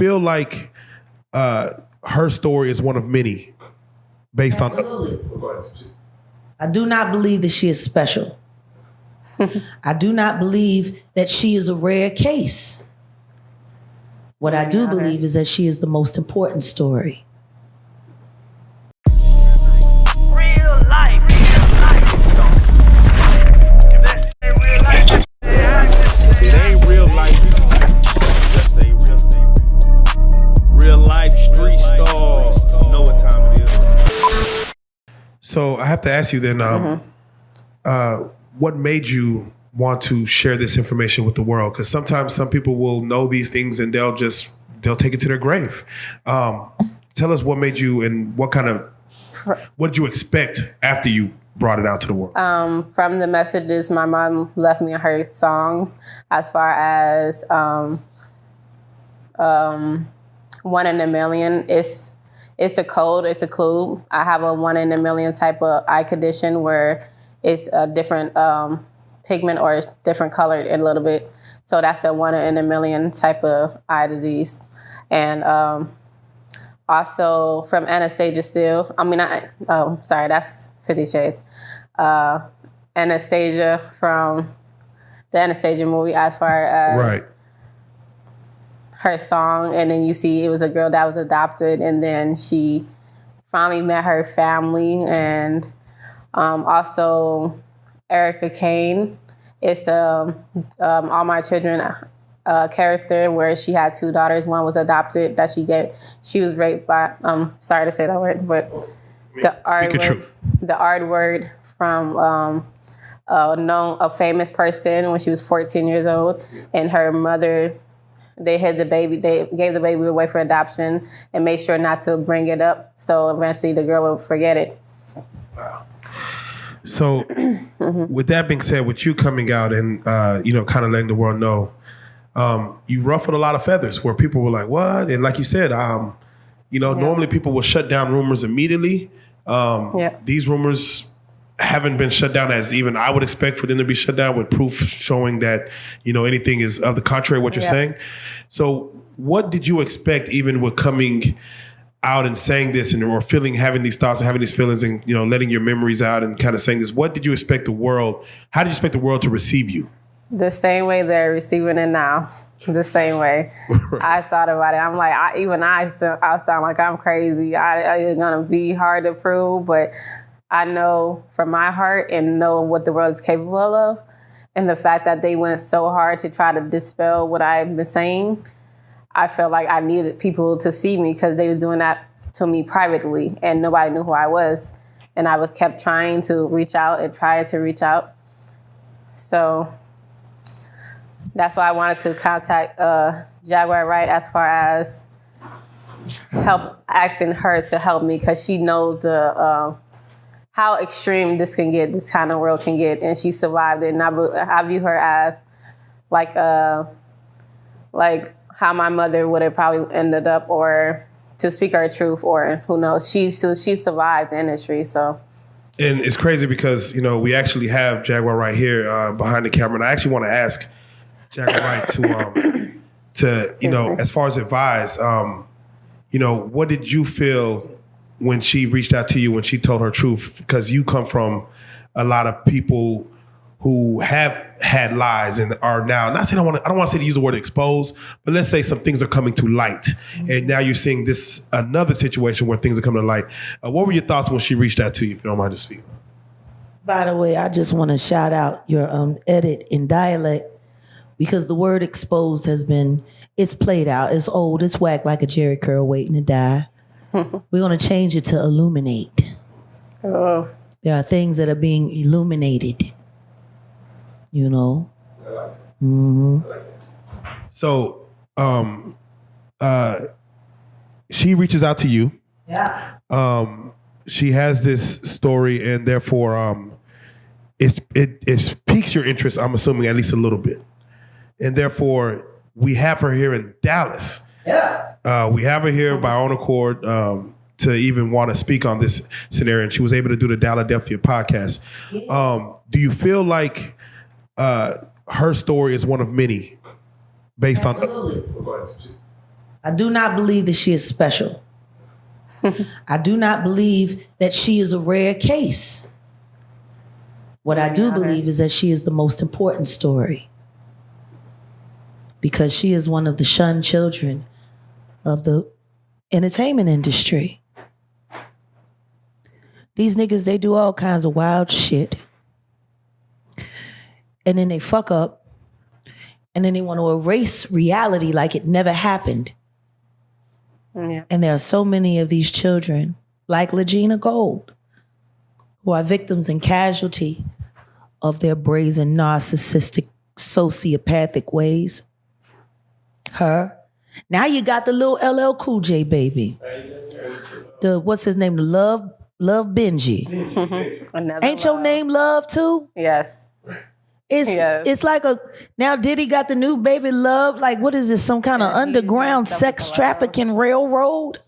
feel like her story is one of many based Absolutely. on... I do not believe that she is special. I do not believe that she is a rare case. What I do believe is that she is the most important story. Real life. It ain't real life. Just say real life street stars. Know what time it is. So I have to ask you then, what made you want to share this information with the world? Because sometimes some people will know these things and they'll take it to their grave. Tell us what made you and what did you expect after you brought it out to the world? From the messages my mom left me in her songs, as far as 1 in a million, it's a code, it's a clue. I have a 1 in a million type of eye condition where it's a different pigment or it's different colored a little bit. So that's the 1 in a million type of eye disease. And also from Anastasia Steele. That's 50 Shades. Anastasia from the Anastasia movie, as far as her song. And then you see it was a girl that was adopted, and then she finally met her family. And also Erica Kane. It's the All My Children character where she had 2 daughters. One was adopted that she was raped by, sorry to say that word, but the R word from a famous person when she was 14 years old, and her mother, they gave the baby away for adoption and made sure not to bring it up. So eventually the girl would forget it. Wow. So with that being said, with you coming out and, kind of letting the world know, you ruffled a lot of feathers where people were like, what? And like you said, normally people will shut down rumors immediately. These rumors haven't been shut down as even I would expect for them to be shut down, with proof showing that, anything is of the contrary of what you're saying. So what did you expect even with coming out and saying this or having these thoughts and having these feelings and, letting your memories out and kind of saying this? What did you expect how did you expect the world to receive you? The same way they're receiving it now. The same way. I thought about it. I'm like, I sound like I'm crazy. It's going to be hard to prove, but I know from my heart and know what the world is capable of. And the fact that they went so hard to try to dispel what I've been saying, I felt like I needed people to see me, because they were doing that to me privately and nobody knew who I was. And I was kept trying to reach out and try to reach out. So that's why I wanted to contact Jaguar Wright, as far as asking her to help me, because she knows how extreme this can get, this kind of world can get, and she survived it. And I view her as like how my mother would have probably ended up, or to speak her truth, or who knows. She survived the industry, so. And it's crazy because, we actually have Jaguar Wright here behind the camera, and I actually want to ask Jaguar Wright to as far as advice, what did you feel when she reached out to you, when she told her truth? Because you come from a lot of people who have had lies and are now, not saying I don't want to use the word exposed, but let's say some things are coming to light. And now you're seeing another situation where things are coming to light. What were your thoughts when she reached out to you, if you don't mind to speak? By the way, I just want to shout out your edit in dialect, because the word exposed it's played out. It's old. It's whack like a Jerry curl waiting to die. We're going to change it to illuminate. Oh. There are things that are being illuminated. I like that. Mm-hmm. I like that. So, she reaches out to you. Yeah. She has this story, and therefore, it piques your interest, I'm assuming, at least a little bit. And therefore, we have her here in Dallas. Yeah. We have her here by own accord to even want to speak on this scenario. And she was able to do the Dalladelphia podcast. Yes. Do you feel like her story is one of many based Absolutely. on... I do not believe that she is special. I do not believe that she is a rare case. What I do believe is that she is the most important story. Because she is one of the shunned children of the entertainment industry. These niggas, they do all kinds of wild shit. And then they fuck up. And then they want to erase reality like it never happened. Yeah. And there are so many of these children, like Legina Gold, who are victims and casualty of their brazen, narcissistic, sociopathic ways. Her. Now you got the little LL Cool J baby. What's his name? The Love Benji. Ain't your name Love too? Yes. It's like now Diddy got the new baby Love. Like, what is this? Some kind of underground sex trafficking railroad?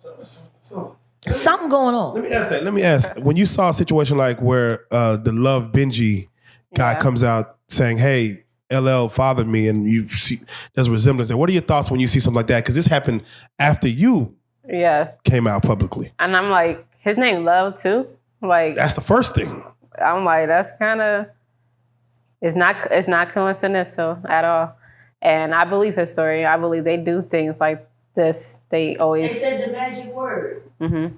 Something going on. Let me ask. When you saw a situation like where the Love Benji guy comes out saying, "Hey, LL fathered me," and you see there's a resemblance there. What are your thoughts when you see something like that? Because this happened after you came out publicly. And I'm like, his name Love too? Like, that's the first thing. I'm like, that's kind of, it's not coincidental at all. And I believe his story. I believe they do things like this. They said the magic word. Mm-hmm.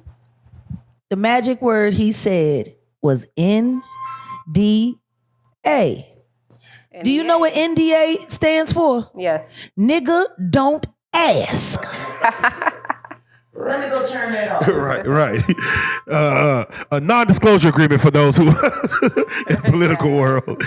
The magic word he said was NDA. Do you know what NDA stands for? Yes. Nigga, don't ask. Let me go turn that off. Right. A non-disclosure agreement for those who in the political world.